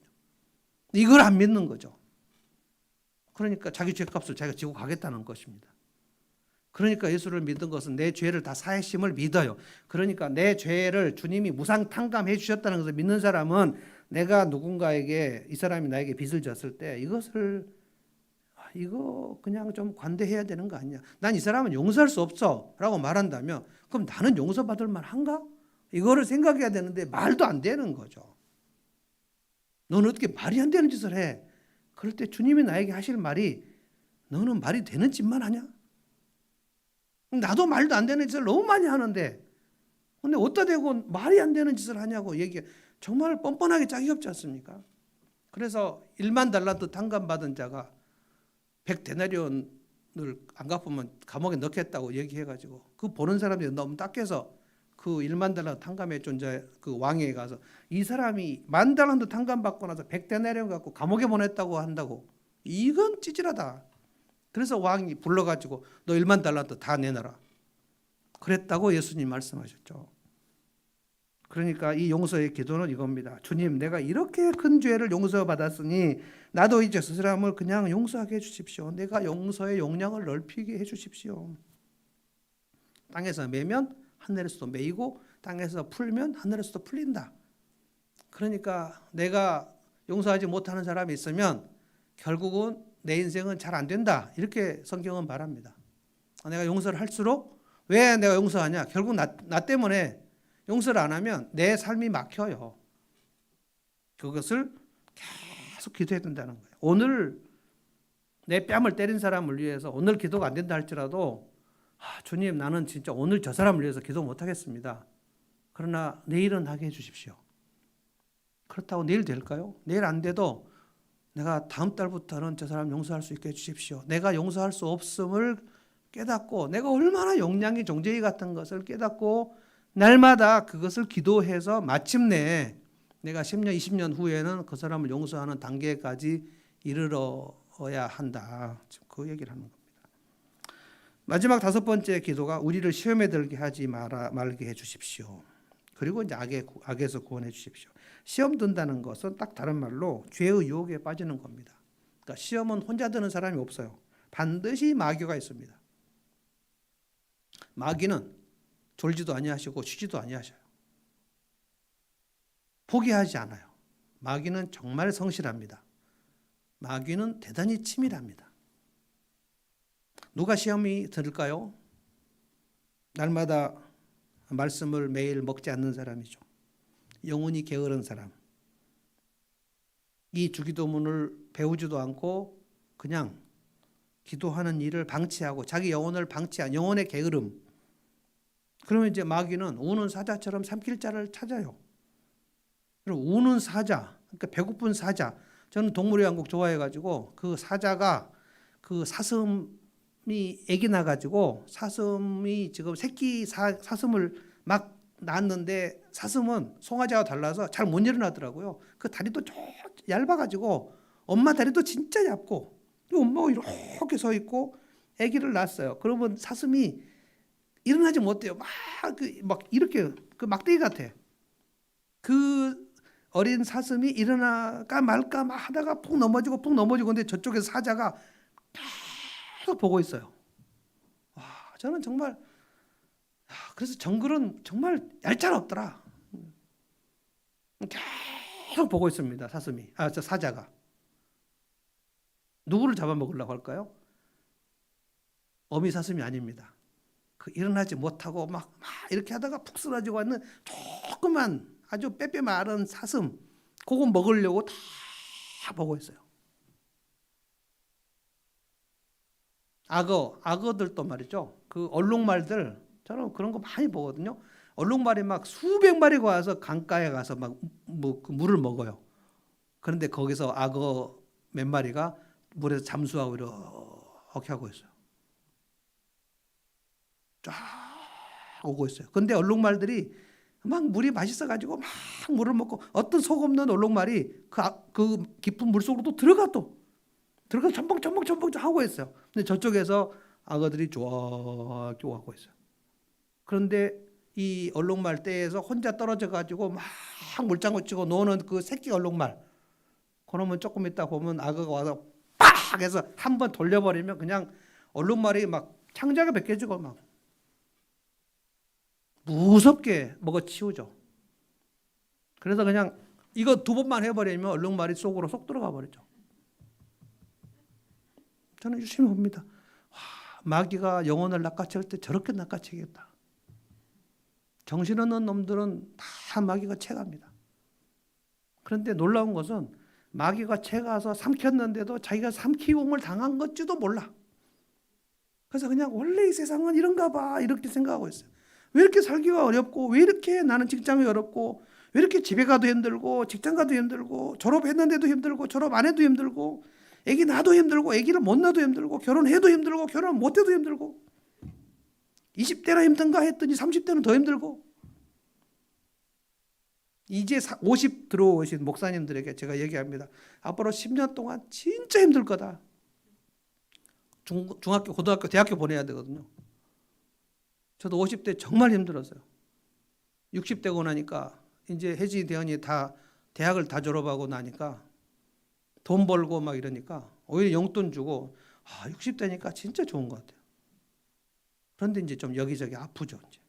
이걸 안 믿는 거죠. 그러니까 자기 죄값을 자기가 지고 가겠다는 것입니다. 그러니까 예수를 믿는 것은 내 죄를 다 사하심을 믿어요. 그러니까 내 죄를 주님이 무상탕감해 주셨다는 것을 믿는 사람은 내가 누군가에게, 이 사람이 나에게 빚을 졌을 때 이거 그냥 좀 관대해야 되는 거 아니냐. 난 이 사람은 용서할 수 없어 라고 말한다면 그럼 나는 용서받을 만한가? 이거를 생각해야 되는데 말도 안 되는 거죠. 너는 어떻게 말이 안 되는 짓을 해? 그럴 때 주님이 나에게 하실 말이 너는 말이 되는 짓만 하냐? 나도 말도 안 되는 짓을 너무 많이 하는데 근데 어디다 대고 말이 안 되는 짓을 하냐고 얘기해. 정말 뻔뻔하게 짝이 없지 않습니까? 그래서 1만 달란트 탕감받은 자가 100데나리온을 안 갚으면 감옥에 넣겠다고 얘기해가지고 그 보는 사람들이 너무 딱해서 그 1만 달란트 탕감해 준 자 그 왕에게 가서 이 사람이 10,000달란트 탕감받고 나서 100데나리온 갖고 감옥에 보냈다고 한다고. 이건 찌질하다. 그래서 왕이 불러가지고 너 1만 달란트 다 내놔라. 그랬다고 예수님 말씀하셨죠. 그러니까 이 용서의 기도는 이겁니다. 주님, 내가 이렇게 큰 죄를 용서받았으니 나도 이제 그 사람을 그냥 용서하게 해주십시오. 내가 용서의 용량을 넓히게 해주십시오. 땅에서 매면 하늘에서도 매이고 땅에서 풀면 하늘에서도 풀린다. 그러니까 내가 용서하지 못하는 사람이 있으면 결국은 내 인생은 잘 안 된다. 이렇게 성경은 말합니다. 내가 용서를 할수록 왜 내가 용서하냐? 결국 나 때문에 용서를 안 하면 내 삶이 막혀요. 그것을 계속 기도해야 된다는 거예요. 오늘 내 뺨을 때린 사람을 위해서 오늘 기도가 안 된다 할지라도 주님, 나는 진짜 오늘 저 사람을 위해서 기도 못 하겠습니다. 그러나 내일은 하게 해주십시오. 그렇다고 내일 될까요? 내일 안 돼도 내가 다음 달부터는 저 사람 용서할 수 있게 해주십시오. 내가 용서할 수 없음을 깨닫고 내가 얼마나 용량이 종제이 같은 것을 깨닫고 날마다 그것을 기도해서 마침내 내가 10년, 20년 후에는 그 사람을 용서하는 단계까지 이르러야 한다. 그 얘기를 하는 겁니다. 마지막 5번째 기도가 우리를 시험에 들게 하지 말게 해주십시오. 그리고 이제 악에서 구원해 주십시오. 시험 든다는 것은 딱 다른 말로 죄의 유혹에 빠지는 겁니다. 그러니까 시험은 혼자 드는 사람이 없어요. 반드시 마귀가 있습니다. 마귀는 졸지도 아니하시고 쉬지도 아니하셔요. 포기하지 않아요. 마귀는 정말 성실합니다. 마귀는 대단히 치밀합니다. 누가 시험이 들을까요? 날마다 말씀을 매일 먹지 않는 사람이죠. 영혼이 게으른 사람. 이 주기도문을 배우지도 않고 그냥 기도하는 일을 방치하고 자기 영혼을 방치한 영혼의 게으름. 그러면 이제 마귀는 우는 사자처럼 삼킬 자를 찾아요. 그럼 우는 사자, 그러니까 배고픈 사자. 저는 동물의 왕국 좋아해가지고 그 사자가 그 사슴이 애기 나가지고 사슴이 지금 새끼 사슴을 막 낳았는데 사슴은 송아지와 달라서 잘 못 일어나더라고요. 그 다리도 얇아가지고 엄마 다리도 진짜 얇고 엄마가 이렇게 서 있고 아기를 낳았어요. 그러면 사슴이 일어나지 못해요. 막 이렇게 그 막대기 같아. 그 어린 사슴이 일어나까 말까 막 하다가 푹 넘어지고 근데 저쪽에서 사자가 계속 보고 있어요. 와, 저는 정말 그래서 정글은 정말 얄짤없더라. 계속 보고 있습니다. 저 사자가. 누구를 잡아먹으려고 할까요? 어미 사슴이 아닙니다. 그 일어나지 못하고 막 이렇게 하다가 푹 쓰러지고 있는 조그만 아주 빼빼 마른 사슴, 그거 먹으려고 다 보고 있어요. 악어들도 말이죠. 그 얼룩말들, 저는 그런 거 많이 보거든요. 얼룩말이 막 수백 마리가 와서 강가에 가서 막 그 물을 먹어요. 그런데 거기서 악어 몇 마리가 물에서 잠수하고 이렇게 하고 있어요. 쫙 오고 있어요. 그런데 얼룩말들이 막 물이 맛있어가지고 막 물을 먹고 어떤 속 없는 얼룩말이 그 깊은 물 속으로 또 들어가서 첨벙 하고 있어요. 근데 저쪽에서 악어들이 쫙 하고 있어요. 그런데 이 얼룩말 떼에서 혼자 떨어져 가지고 막 물장구 치고 노는 그 새끼 얼룩말, 그러면 조금 있다 보면 악어가 와서 빡 해서 한번 돌려버리면 그냥 얼룩말이 막 창자가 벗겨지고 막 무섭게 먹어치우죠. 그래서 그냥 이거 두 번만 해버리면 얼룩말이 속으로 쏙 들어가 버리죠. 저는 유심히 봅니다. 와, 마귀가 영혼을 낚아챌 때 저렇게 낚아채겠다. 정신없는 놈들은 다 마귀가 채갑니다. 그런데 놀라운 것은 마귀가 채가서 삼켰는데도 자기가 삼키움을 당한 것지도 몰라. 그래서 그냥 원래 이 세상은 이런가 봐 이렇게 생각하고 있어요. 왜 이렇게 살기가 어렵고, 왜 이렇게 나는 직장이 어렵고, 왜 이렇게 집에 가도 힘들고, 직장 가도 힘들고, 졸업했는데도 힘들고, 졸업 안 해도 힘들고, 애기 낳아도 힘들고, 애기를 못 낳아도 힘들고, 결혼해도 힘들고, 결혼 못 해도 힘들고, 20대나 힘든가 했더니 30대는 더 힘들고. 이제 50 들어오신 목사님들에게 제가 얘기합니다. 앞으로 10년 동안 진짜 힘들 거다. 중학교, 고등학교, 대학교 보내야 되거든요. 저도 50대 정말 힘들었어요. 60 되고 나니까 이제 혜진이 대현이 다 대학을 다 졸업하고 나니까 돈 벌고 막 이러니까 오히려 용돈 주고 60 되니까 진짜 좋은 것 같아요. 그런데 이제 좀 여기저기 아프죠. 이제.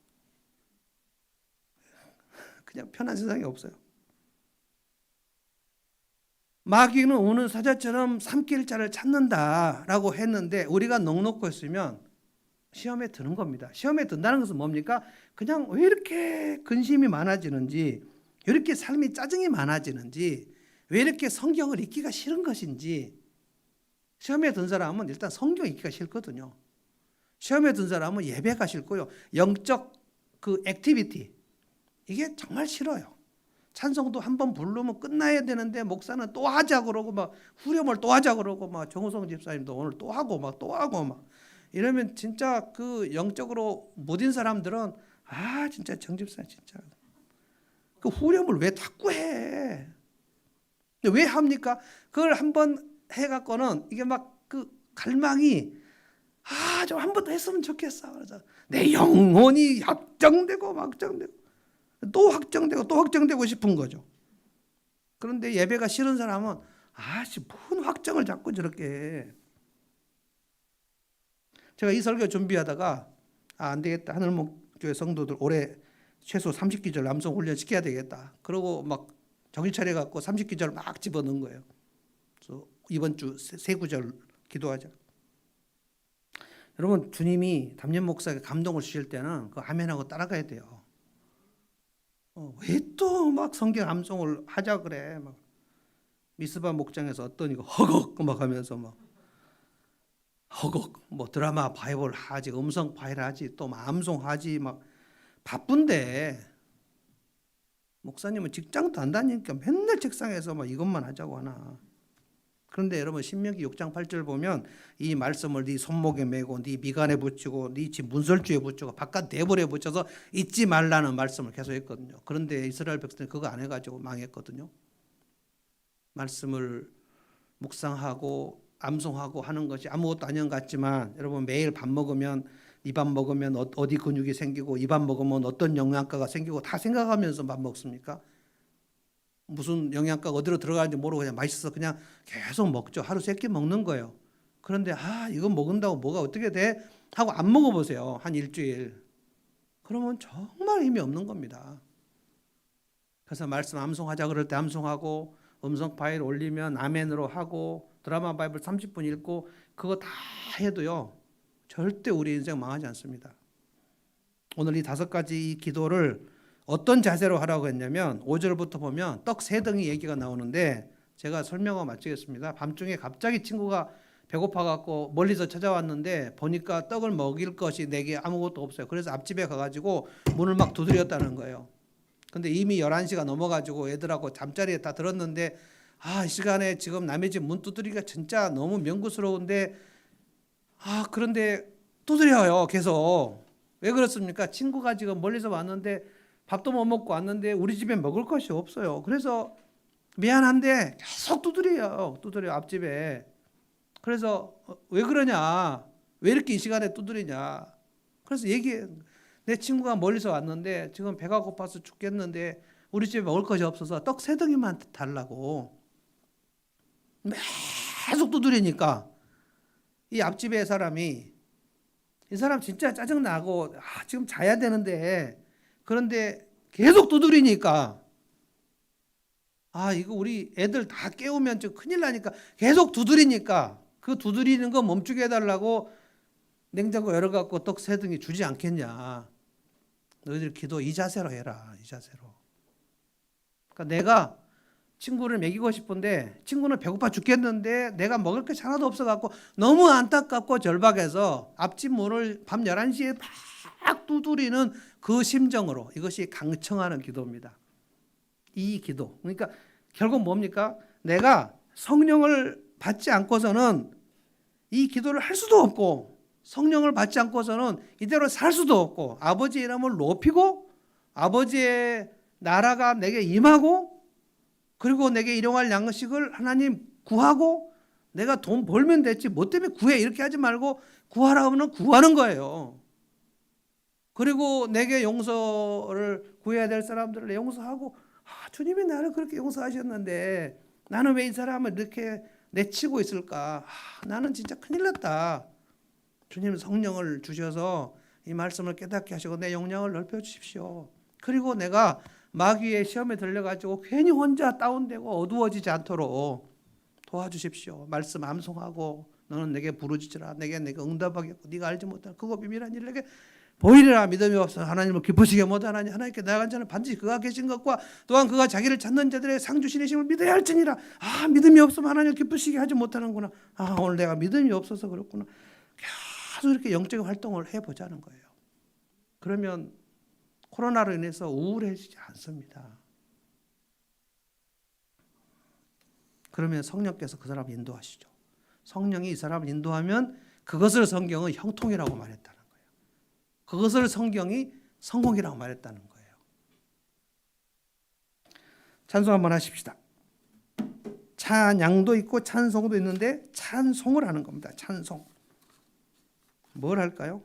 그냥 편한 세상이 없어요. 마귀는 우는 사자처럼 삼킬 자를 찾는다라고 했는데 우리가 넉넉히 있으면 시험에 드는 겁니다. 시험에 든다는 것은 뭡니까? 그냥 왜 이렇게 근심이 많아지는지, 왜 이렇게 삶이 짜증이 많아지는지, 왜 이렇게 성경을 읽기가 싫은 것인지. 시험에 든 사람은 일단 성경 읽기가 싫거든요. 시험에 든 사람은 예배가 싫고요. 영적 그 액티비티, 이게 정말 싫어요. 찬송도 한번 부르면 끝나야 되는데 목사는 또 하자 그러고 막 후렴을 또 하자 그러고 막 정우성 집사님도 오늘 또 하고 막 이러면 진짜 그 영적으로 못인 사람들은 진짜 정 집사 진짜 그 후렴을 왜 자꾸 해? 왜 합니까? 그걸 한번 해갖고는 이게 막 그 갈망이 좀 한 번 더 했으면 좋겠어. 그래서 내 영혼이 확정되고 또 확정되고 싶은 거죠. 그런데 예배가 싫은 사람은 뭔 확정을 자꾸 저렇게 해. 제가 이 설교 준비하다가 안 되겠다. 하늘목교회 성도들 올해 최소 30기절 남성 훈련 시켜야 되겠다. 그러고 막 정신 차려 갖고 30기절 막 집어넣은 거예요. 그래서 이번 주 세 구절 기도하자. 여러분, 주님이 담임 목사에게 감동을 주실 때는 그 아멘하고 따라가야 돼요. 왜 또 막 성경 암송을 하자 그래? 막 미스바 목장에서 어떤 이거 허걱 막 하면서 막 허걱 뭐 드라마 바이블 하지, 음성 파일 하지, 또 암송하지, 막 바쁜데 목사님은 직장도 안 다니니까 맨날 책상에서 막 이것만 하자고 하나. 그런데 여러분, 신명기 6장 8절 보면 이 말씀을 네 손목에 메고 네 미간에 붙이고 네 집 문설주에 붙이고 바깥 대벌에 붙여서 잊지 말라는 말씀을 계속 했거든요. 그런데 이스라엘 백성들이 그거 안 해가지고 망했거든요. 말씀을 묵상하고 암송하고 하는 것이 아무것도 아닌 것 같지만, 여러분 매일 밥 먹으면 이 밥 먹으면 어디 근육이 생기고 이 밥 먹으면 어떤 영양가가 생기고 다 생각하면서 밥 먹습니까? 무슨 영양가가 어디로 들어가는지 모르고 그냥 맛있어서 그냥 계속 먹죠. 하루 3끼 먹는 거예요. 그런데 이거 먹는다고 뭐가 어떻게 돼? 하고 안 먹어보세요. 한 일주일. 그러면 정말 힘이 없는 겁니다. 그래서 말씀 암송하자 그럴 때 암송하고, 음성 파일 올리면 아멘으로 하고, 드라마 바이블 30분 읽고, 그거 다 해도요 절대 우리 인생 망하지 않습니다. 오늘 이 5가지 기도를 어떤 자세로 하라고 했냐면 5절부터 보면 떡 3덩이 얘기가 나오는데, 제가 설명하고 마치겠습니다. 밤중에 갑자기 친구가 배고파갖고 멀리서 찾아왔는데 보니까 떡을 먹일 것이 내게 아무것도 없어요. 그래서 앞집에 가가지고 문을 막 두드렸다는 거예요. 근데 이미 11시가 넘어가지고 애들하고 잠자리에 다 들었는데, 이 시간에 지금 남의 집 문 두드리기가 진짜 너무 명구스러운데, 그런데 두드려요 계속. 왜 그렇습니까? 친구가 지금 멀리서 왔는데 밥도 못 먹고 왔는데 우리 집에 먹을 것이 없어요. 그래서 미안한데 계속 두드려요. 앞집에. 그래서 왜 그러냐, 왜 이렇게 이 시간에 두드리냐. 그래서 얘기해. 내 친구가 멀리서 왔는데 지금 배가 고파서 죽겠는데 우리 집에 먹을 것이 없어서 떡 3덩이만 달라고. 계속 두드리니까 이 앞집에 사람이, 이 사람 진짜 짜증나고 지금 자야 되는데, 그런데 계속 두드리니까 이거 우리 애들 다 깨우면 좀 큰일 나니까 계속 두드리니까 그 두드리는 거 멈추게 해달라고 냉장고 열어갖고 떡 3덩이 주지 않겠냐. 너희들 기도 이 자세로 해라. 이 자세로. 그러니까 내가 친구를 먹이고 싶은데 친구는 배고파 죽겠는데 내가 먹을 것이 하나도 없어갖고 너무 안타깝고 절박해서 앞집 문을 밤 11시에 막 두드리는 그 심정으로, 이것이 강청하는 기도입니다. 이 기도. 그러니까 결국 뭡니까? 내가 성령을 받지 않고서는 이 기도를 할 수도 없고, 성령을 받지 않고서는 이대로 살 수도 없고, 아버지의 이름을 높이고 아버지의 나라가 내게 임하고, 그리고 내게 일용할 양식을 하나님 구하고, 내가 돈 벌면 됐지 뭐 때문에 구해 이렇게 하지 말고 구하라 하면 구하는 거예요. 그리고 내게 용서를 구해야 될 사람들을 용서하고, 주님이 나를 그렇게 용서하셨는데 나는 왜 이 사람을 이렇게 내치고 있을까? 나는 진짜 큰일 났다. 주님 성령을 주셔서 이 말씀을 깨닫게 하시고 내 용량을 넓혀 주십시오. 그리고 내가 마귀의 시험에 들려가지고 괜히 혼자 다운되고 어두워지지 않도록 도와주십시오. 말씀 암송하고, 너는 내게 부르짖으라. 내게 응답하겠고 네가 알지 못할 그거 비밀한 일을 내게 보이리라. 믿음이 없어 하나님을 기쁘시게 못하나니 하나님께 나아간 자는 반드시 그가 계신 것과 또한 그가 자기를 찾는 자들의 상 주시는 힘을 믿어야 할지니라. 믿음이 없으면 하나님을 기쁘시게 하지 못하는구나. 오늘 내가 믿음이 없어서 그렇구나. 계속 이렇게 영적인 활동을 해보자는 거예요. 그러면 코로나로 인해서 우울해지지 않습니다. 그러면 성령께서 그 사람을 인도하시죠. 성령이 이 사람을 인도하면 그것을 성경은 형통이라고 말했다는 거예요. 그것을 성경이 성공이라고 말했다는 거예요. 찬송 한번 하십시다. 찬양도 있고 찬송도 있는데 찬송을 하는 겁니다. 찬송. 뭘 할까요?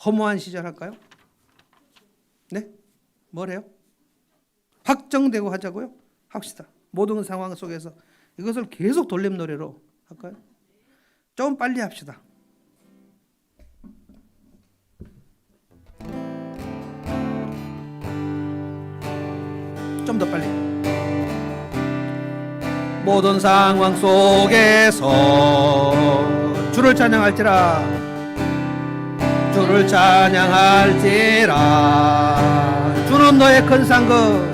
허무한 시절 할까요? 네? 뭘 해요? 확정되고 하자고요? 합시다. 모든 상황 속에서 이것을 계속 돌림 노래로 할까요? 좀 빨리 합시다. 좀 더 빨리. 모든 상황 속에서 주를 찬양할지라, 주를 찬양할지라. 주는 너의 큰 상급,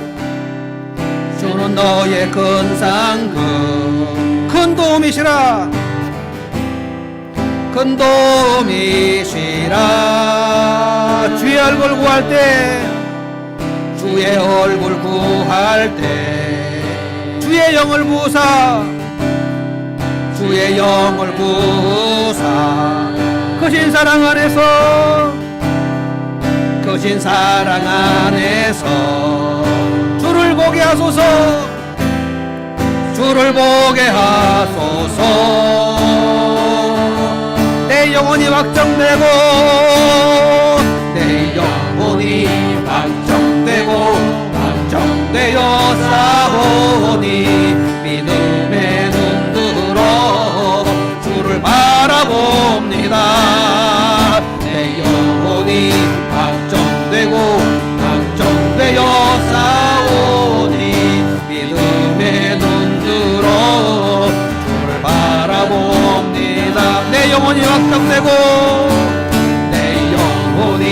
주는 너의 큰 상급, 큰 도움이시라, 큰 도움이시라. 주의 얼굴 구할 때, 주의 얼굴 구할 때, 주의 영을 부으사, 주의 영을 부으사. 크신 사랑 안에서, 크신 사랑 안에서 주를 보게 하소서, 주를 보게 하소서. 내 영혼이 확정되고, 내 영혼이 확정되고, 확정되어 싸우니 믿음의 눈 들어 주를 바라봅니다. 내 영혼이 확정되고, 확정되어 싸우니 믿음의 눈 들어 주를 바라봅니다. 내 영혼이 확정되고, 내 영혼이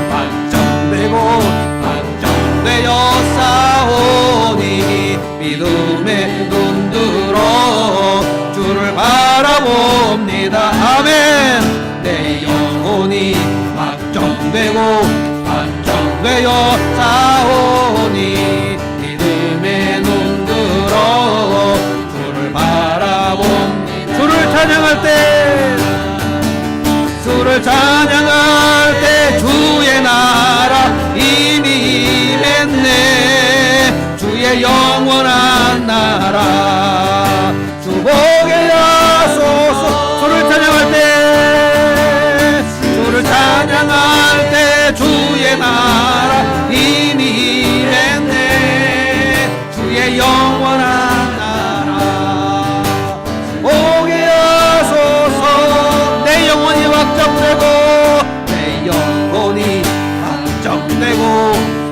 확정되고, 확정되어 싸우니 믿음의 눈 들어 주를 바라봅니다. 아멘. 내 영혼이 확정되고, 확정되어 싸우니 믿음의 눈 들어 주를 바라봅니다. 주를 찬양할 때, 주를 찬양할 때 주의 나라 이미 임했네. 주의 영원한 나라 주 보게 하소서. 주를 찬양할 때, 주를 찬양할 때 주의 나라 이미 임했네. 주의 영원한 나라 보게 하소서. 내 영혼이 확정되고, 내 영혼이 확정되고,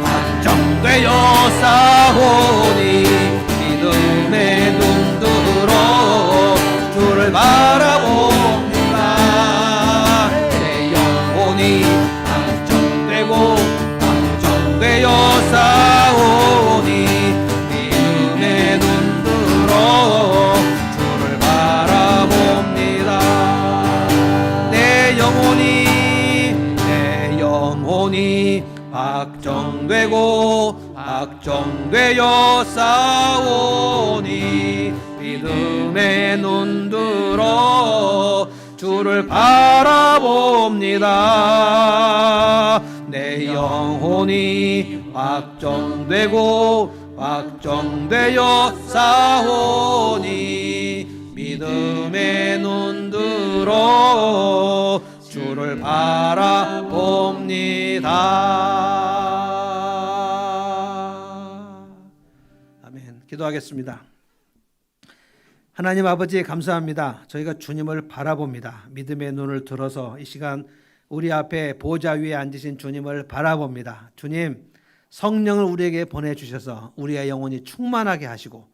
확정되어 싸우니 믿음의 눈 들어 주를 바라봅니다. 내 영혼이 확정되고, 확정되어 싸우니 믿음의 눈 들어 주를 바라봅니다. 내 영혼이 확정되고, 확정되어 싸우니 믿음의 눈 들어 주를 바라봅니다. 내 영혼이 확정되고, 확정되어 싸우니 믿음의 눈 들어 주를 바라봅니다. 아멘. 기도하겠습니다. 하나님 아버지 감사합니다. 저희가 주님을 바라봅니다. 믿음의 눈을 들어서 이 시간 우리 앞에 보좌 위에 앉으신 주님을 바라봅니다. 주님, 성령을 우리에게 보내주셔서 우리의 영혼이 충만하게 하시고,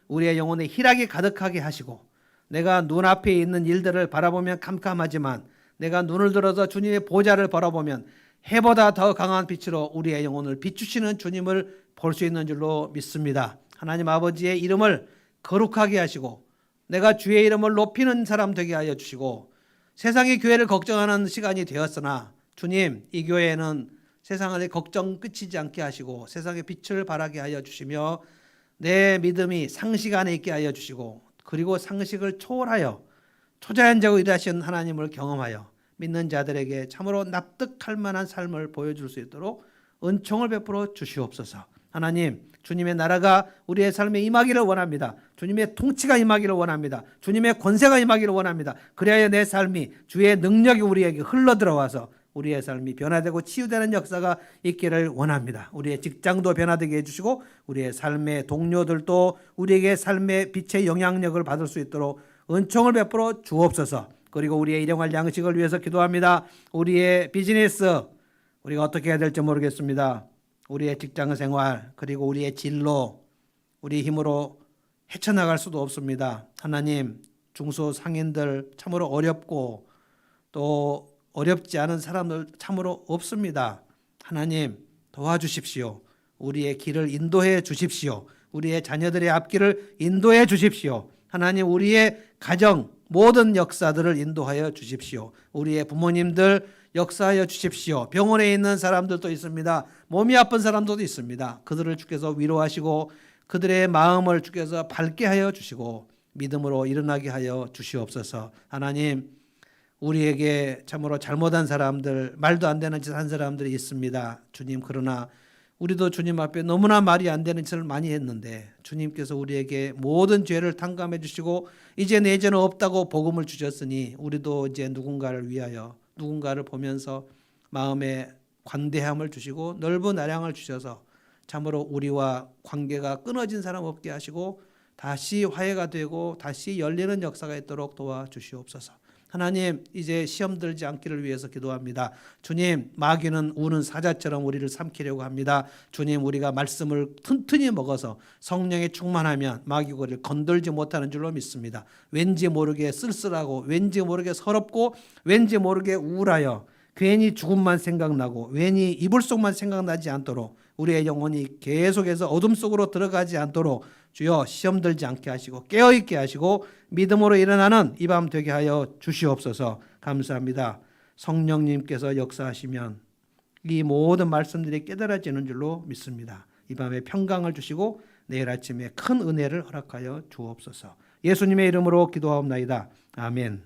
우리의 영혼에 희락이 가득하게 하시고, 내가 눈앞에 있는 일들을 바라보면 캄캄하지만 내가 눈을 들어서 주님의 보좌를 바라보면 해보다 더 강한 빛으로 우리의 영혼을 비추시는 주님을 볼 수 있는 줄로 믿습니다. 하나님 아버지의 이름을 거룩하게 하시고, 내가 주의 이름을 높이는 사람 되게 하여 주시고, 세상이 교회를 걱정하는 시간이 되었으나 주님, 이 교회에는 세상의 걱정 끝이지 않게 하시고 세상의 빛을 발하게 하여 주시며, 내 믿음이 상식 안에 있게 하여 주시고, 그리고 상식을 초월하여 초자연적으로 일하신 하나님을 경험하여 믿는 자들에게 참으로 납득할 만한 삶을 보여줄 수 있도록 은총을 베풀어 주시옵소서. 하나님, 주님의 나라가 우리의 삶에 임하기를 원합니다. 주님의 통치가 임하기를 원합니다. 주님의 권세가 임하기를 원합니다. 그래야 내 삶이 주의 능력이 우리에게 흘러들어와서 우리의 삶이 변화되고 치유되는 역사가 있기를 원합니다. 우리의 직장도 변화되게 해주시고, 우리의 삶의 동료들도 우리에게 삶의 빛의 영향력을 받을 수 있도록 은총을 베풀어 주옵소서. 그리고 우리의 일용할 양식을 위해서 기도합니다. 우리의 비즈니스, 우리가 어떻게 해야 될지 모르겠습니다. 우리의 직장 생활, 그리고 우리의 진로, 우리 힘으로 헤쳐나갈 수도 없습니다. 하나님, 중소상인들 참으로 어렵고 또 어렵지 않은 사람들 참으로 없습니다. 하나님, 도와주십시오. 우리의 길을 인도해 주십시오. 우리의 자녀들의 앞길을 인도해 주십시오. 하나님, 우리의 가정 모든 역사들을 인도하여 주십시오. 우리의 부모님들 역사하여 주십시오. 병원에 있는 사람들도 있습니다. 몸이 아픈 사람들도 있습니다. 그들을 주께서 위로하시고 그들의 마음을 주께서 밝게 하여 주시고 믿음으로 일어나게 하여 주시옵소서. 하나님, 우리에게 참으로 잘못한 사람들, 말도 안 되는 짓 한 사람들이 있습니다. 주님, 그러나 우리도 주님 앞에 너무나 말이 안 되는 짓을 많이 했는데 주님께서 우리에게 모든 죄를 탕감해 주시고 이제 내 죄는 없다고 복음을 주셨으니 우리도 이제 누군가를 위하여, 누군가를 보면서 마음에 관대함을 주시고 넓은 아량을 주셔서 참으로 우리와 관계가 끊어진 사람 없게 하시고 다시 화해가 되고 다시 열리는 역사가 있도록 도와주시옵소서. 하나님, 이제 시험 들지 않기를 위해서 기도합니다. 주님, 마귀는 우는 사자처럼 우리를 삼키려고 합니다. 주님, 우리가 말씀을 튼튼히 먹어서 성령에 충만하면 마귀가 우리를 건들지 못하는 줄로 믿습니다. 왠지 모르게 쓸쓸하고 왠지 모르게 서럽고 왠지 모르게 우울하여 괜히 죽음만 생각나고 괜히 이불 속만 생각나지 않도록 우리의 영혼이 계속해서 어둠 속으로 들어가지 않도록 주여 시험 들지 않게 하시고 깨어있게 하시고 믿음으로 일어나는 이 밤 되게 하여 주시옵소서. 감사합니다. 성령님께서 역사하시면 이 모든 말씀들이 깨달아지는 줄로 믿습니다. 이 밤에 평강을 주시고 내일 아침에 큰 은혜를 허락하여 주옵소서. 예수님의 이름으로 기도하옵나이다. 아멘.